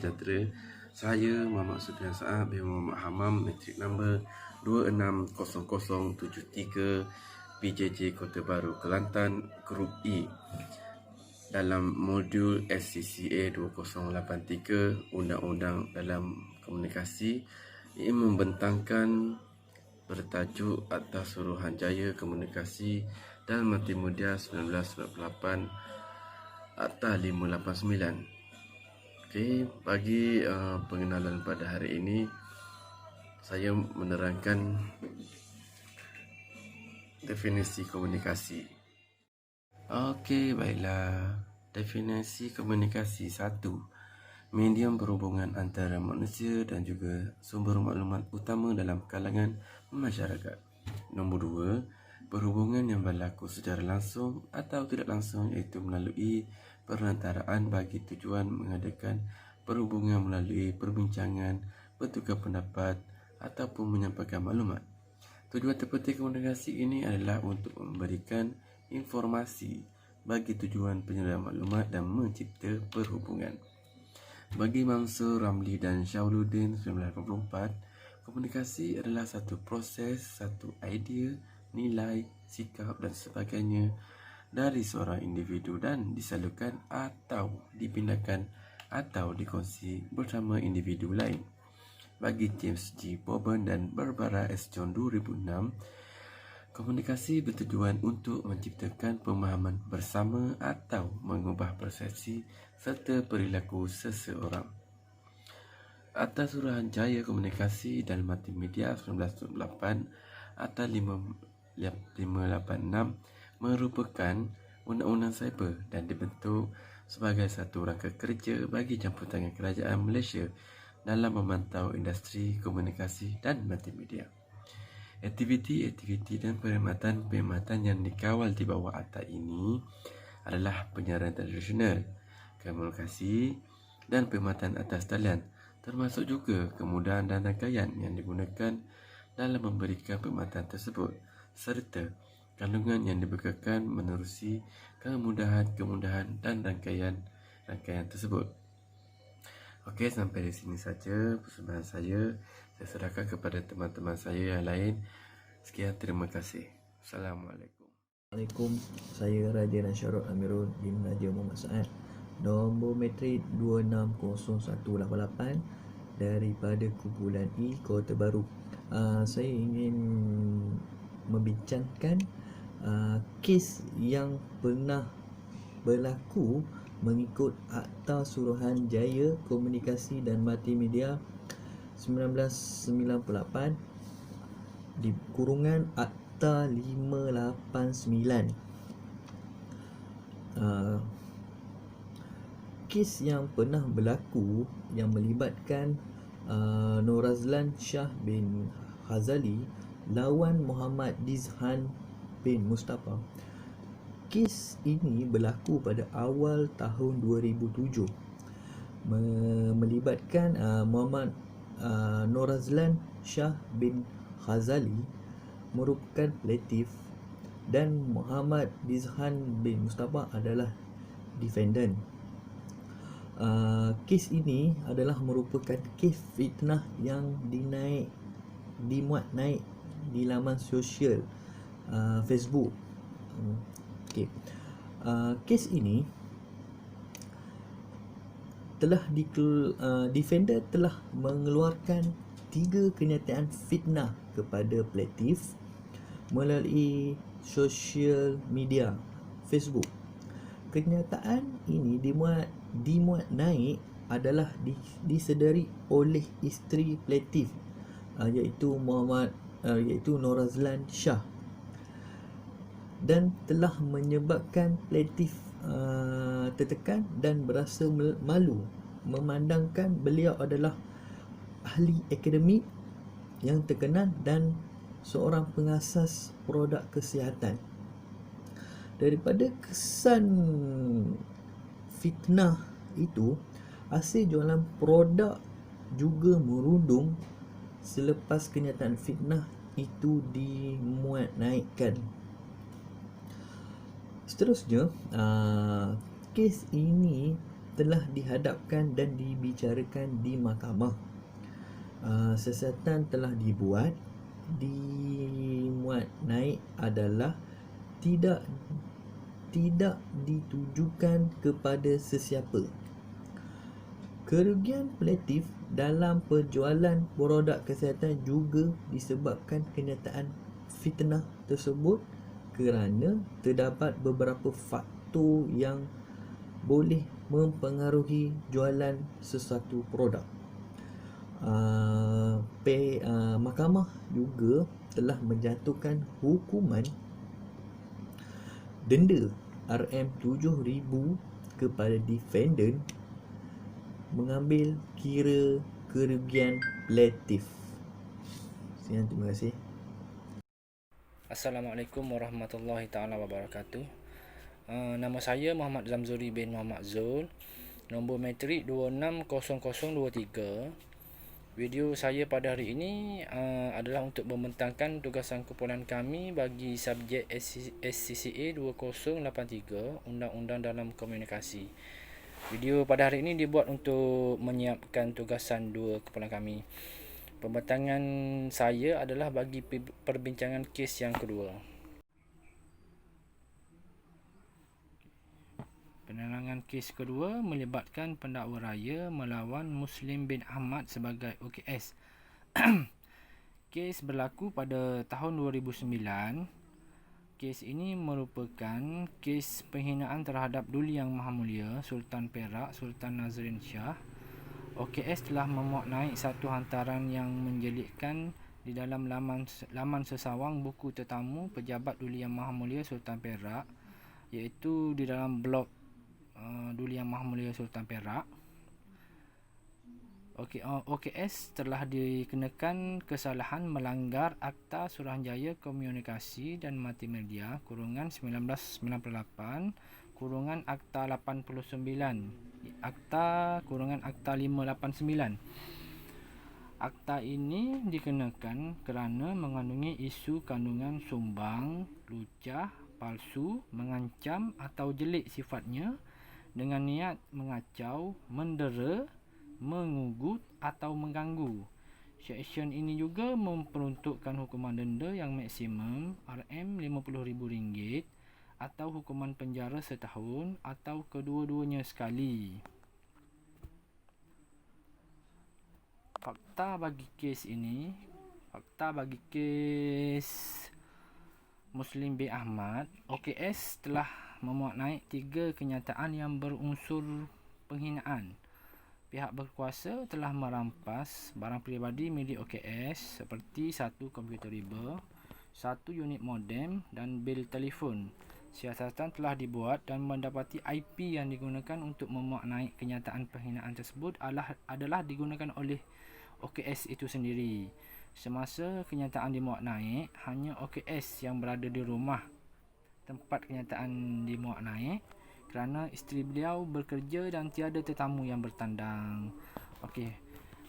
sejahtera. Saya Muhammad Sufian Saad bin Muhammad Hamam, matrik nombor 260073 PJJ Kota Baru, Kelantan, Grup E. Dalam modul SCCA 2083 Undang-Undang dalam Komunikasi, ia membentangkan bertajuk Atas Suruhanjaya Komunikasi dan Multimedia 1998 Akta 589. Okey, bagi pengenalan pada hari ini, saya menerangkan definisi komunikasi. Okey, baiklah. Definisi komunikasi. 1. Medium perhubungan antara manusia dan juga sumber maklumat utama dalam kalangan masyarakat. Nombor 2. Perhubungan yang berlaku secara langsung atau tidak langsung, iaitu melalui perantaraan bagi tujuan mengadakan perhubungan melalui perbincangan, bertukar pendapat ataupun menyampaikan maklumat. Tujuan terpenting komunikasi ini adalah untuk memberikan informasi bagi tujuan penyediaan maklumat dan mencipta perhubungan. Bagi Mansur Ramli dan Syauluddin 1984, komunikasi adalah satu proses, satu idea, nilai, sikap dan sebagainya dari seorang individu dan disalurkan atau dipindahkan atau dikongsi bersama individu lain. Bagi James G. Bowen dan Barbara S. John 2006, komunikasi bertujuan untuk menciptakan pemahaman bersama atau mengubah persepsi serta perilaku seseorang. Atas Suruhanjaya Komunikasi dan Multimedia 1998 Akta 586 merupakan undang-undang cyber dan dibentuk sebagai satu rangka kerja bagi campurtangan kerajaan Malaysia dalam memantau industri komunikasi dan multimedia. Aktiviti-aktiviti dan perkhidmatan yang dikawal di bawah akta ini adalah penyiaran tradisional, komunikasi dan perkhidmatan atas talian, termasuk juga kemudahan dan rangkaian yang digunakan dalam memberikan perkhidmatan tersebut, serta kandungan yang dibekalkan menerusi kemudahan-kemudahan dan rangkaian tersebut. Okey, sampai di sini saja persembahan saya. Saya serahkan kepada teman-teman saya yang lain. Sekian, terima kasih. Assalamualaikum. Assalamualaikum. Saya Raja Nasyarul Amirul bin Raja Muhammad Saad. Nombor matrik 260188 daripada kumpulan E Kota Baru. Saya ingin membincangkan kes yang pernah berlaku mengikut Akta Suruhanjaya Komunikasi dan Multimedia 1998 di kurungan Akta 589. Kes yang pernah berlaku yang melibatkan Nur Razlan Shah bin Ghazali lawan Muhammad Dizhan bin Mustafa. Kes ini berlaku pada awal tahun 2007, melibatkan Muhammad Nur Razlan Shah bin Ghazali merupakan plaintiff dan Muhammad Dizhan bin Mustafa adalah defendant. Kes ini adalah merupakan kes fitnah yang dimuat naik di laman sosial Facebook. Okay. Kes ini telah defender telah mengeluarkan 3 kenyataan fitnah kepada plaintiff melalui sosial media Facebook. Kenyataan ini dimuat naik adalah disedari oleh isteri plaintiff, iaitu Nur Razlan Shah, dan telah menyebabkan plaintiff tertekan dan berasa malu memandangkan beliau adalah ahli akademik yang terkenal dan seorang pengasas produk kesihatan. Daripada kesan fitnah itu, hasil jualan produk juga merundung selepas kenyataan fitnah itu dimuat naikkan. Seterusnya, kes ini telah dihadapkan dan dibicarakan di mahkamah. Siasatan telah dimuat naik adalah tidak ditujukan kepada sesiapa. Kerugian kolektif dalam penjualan produk kesihatan juga disebabkan kenyataan fitnah tersebut kerana terdapat beberapa faktor yang boleh mempengaruhi jualan sesuatu produk. Mahkamah juga telah menjatuhkan hukuman denda RM7,000 kepada defendant mengambil kira kerugian kolektif. Sekian, terima kasih. Assalamualaikum warahmatullahi taala wabarakatuh. Nama saya Muhammad Zamzuri bin Muhammad Zul. Nombor matrik 260023. Video saya pada hari ini adalah untuk membentangkan tugasan kumpulan kami bagi subjek SCCA 2083, Undang-Undang dalam Komunikasi. Video pada hari ini dibuat untuk menyiapkan tugasan dua kumpulan kami. Pembentangan saya adalah bagi perbincangan kes yang kedua. Penerangan kes kedua melibatkan pendakwa raya melawan Muslim bin Ahmad sebagai OKS. Kes berlaku pada tahun 2009. Kes ini merupakan kes penghinaan terhadap Duli Yang Maha Mulia Sultan Perak Sultan Nazrin Shah. OKS telah memuat naik satu hantaran yang menjelitkan di dalam laman sesawang buku tetamu pejabat Duli Yang Maha Mulia Sultan Perak, iaitu di dalam blog Duli Yang Maha Mulia Sultan Perak. OKS telah dikenakan kesalahan melanggar Akta Suruhanjaya Komunikasi dan Multimedia /1998 Akta 89 Akta 589. Akta ini dikenakan kerana mengandungi isu kandungan sumbang, lucah, palsu, mengancam atau jelik sifatnya dengan niat mengacau, mendera, mengugut atau mengganggu. Seksyen ini juga memperuntukkan hukuman denda yang maksimum RM50,000 atau hukuman penjara setahun atau kedua-duanya sekali. Fakta bagi kes Muslim bin Ahmad, OKS telah memuat naik 3 kenyataan yang berunsur penghinaan. Pihak berkuasa telah merampas barang peribadi milik OKS seperti 1 komputer riba, 1 unit modem dan bil telefon. Siasatan telah dibuat dan mendapati IP yang digunakan untuk memuat naik kenyataan penghinaan tersebut adalah digunakan oleh OKS itu sendiri. Semasa kenyataan dimuat naik, hanya OKS yang berada di rumah tempat kenyataan dimuat naik kerana isteri beliau bekerja dan tiada tetamu yang bertandang. Okey,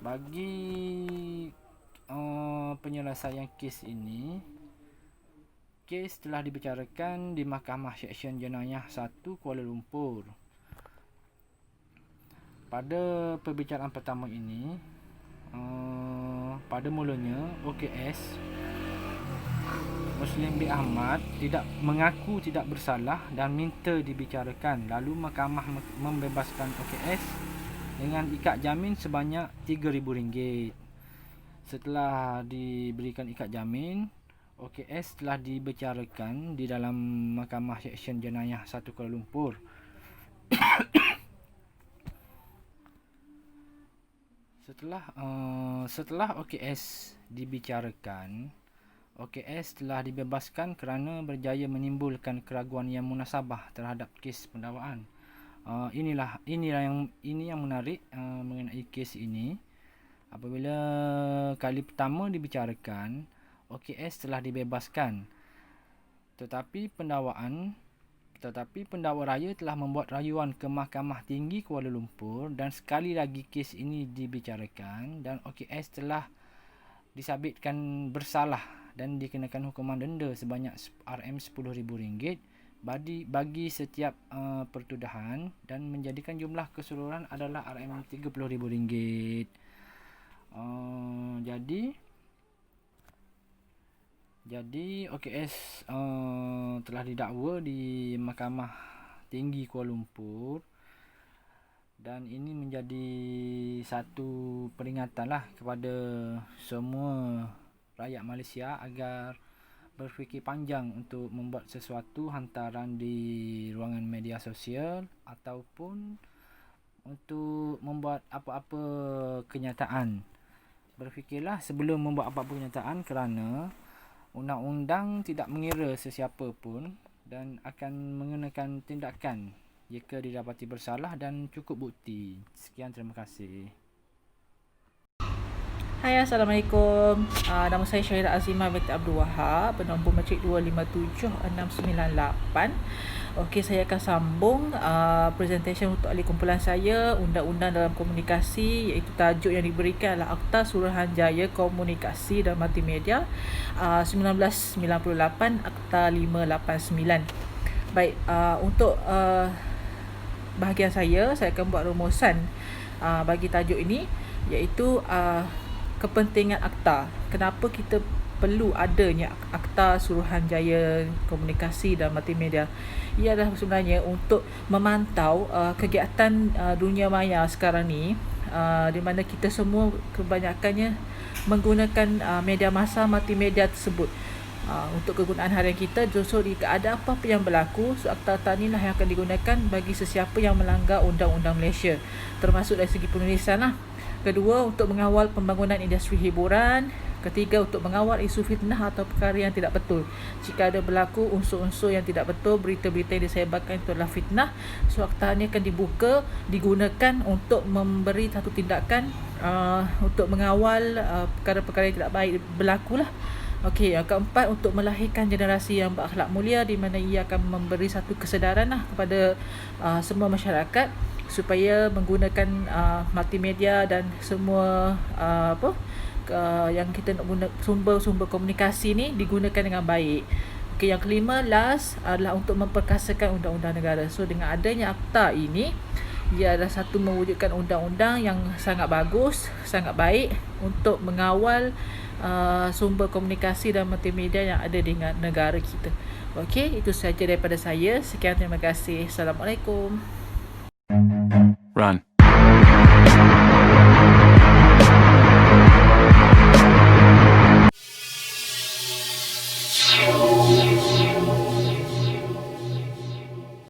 bagi penyelesaian kes ini, kes telah dibicarakan di Mahkamah Seksyen Jenayah 1 Kuala Lumpur. Pada perbicaraan pertama ini, pada mulanya OKS Muslim bin Ahmad mengaku tidak bersalah dan minta dibicarakan. Lalu mahkamah membebaskan OKS dengan ikat jamin sebanyak RM3,000. Setelah diberikan ikat jamin, OKS telah dibicarakan di dalam Mahkamah Seksyen Jenayah 1 Kuala Lumpur. Setelah OKS dibicarakan, OKS telah dibebaskan kerana berjaya menimbulkan keraguan yang munasabah terhadap kes pendakwaan. Ini yang menarik mengenai kes ini. Apabila kali pertama dibicarakan, OKS telah dibebaskan. Tetapi pendakwa raya telah membuat rayuan ke Mahkamah Tinggi Kuala Lumpur dan sekali lagi kes ini dibicarakan dan OKS telah disabitkan bersalah dan dikenakan hukuman denda sebanyak RM10,000 bagi setiap pertudahan dan menjadikan jumlah keseluruhan adalah RM30,000. Jadi OKS telah didakwa di Mahkamah Tinggi Kuala Lumpur, dan ini menjadi satu peringatanlah kepada semua rakyat Malaysia agar berfikir panjang untuk membuat sesuatu hantaran di ruangan media sosial ataupun untuk membuat apa-apa kenyataan. Berfikirlah sebelum membuat apa-apa kenyataan, kerana undang-undang tidak mengira sesiapa pun dan akan mengenakan tindakan jika didapati bersalah dan cukup bukti. Sekian, terima kasih. Hai, Assalamualaikum. Nama saya Syahira Azimah binti Abdul Wahab, bernombor matrik 257698. Okey, saya akan sambung presentation untuk ahli kumpulan saya, Undang-Undang dalam Komunikasi, iaitu tajuk yang diberikan adalah Akta Suruhanjaya Komunikasi dan Multimedia 1998, Akta 589. Baik, untuk bahagian saya akan buat rumusan bagi tajuk ini, iaitu kepentingan akta. Kenapa kita perlu adanya Akta Suruhanjaya Komunikasi dan Multimedia? Ia adalah sebenarnya untuk memantau kegiatan dunia maya sekarang ni, di mana kita semua kebanyakannya menggunakan media massa multimedia tersebut. Untuk kegunaan harian kita, so jika ada apa-apa yang berlaku, akta inilah yang akan digunakan bagi sesiapa yang melanggar undang-undang Malaysia, termasuk dari segi penulisan lah. Kedua, untuk mengawal pembangunan industri hiburan. Ketiga, untuk mengawal isu fitnah atau perkara yang tidak betul. Jika ada berlaku unsur-unsur yang tidak betul, berita-berita yang disebarkan itu adalah fitnah, so akta ini akan digunakan untuk memberi satu tindakan untuk mengawal perkara-perkara yang tidak baik berlaku lah. Okey, yang keempat, untuk melahirkan generasi yang berakhlak mulia, di mana ia akan memberi satu kesedaran lah kepada semua masyarakat supaya menggunakan multimedia dan semua yang kita nak guna sumber-sumber komunikasi ni digunakan dengan baik. Okey, yang kelima, last adalah untuk memperkasakan undang-undang negara. So dengan adanya akta ini, ia adalah satu mewujudkan undang-undang yang sangat bagus, sangat baik untuk mengawal sumber komunikasi dan multimedia yang ada di negara kita. Okey, itu sahaja daripada saya. Sekian, terima kasih. Assalamualaikum.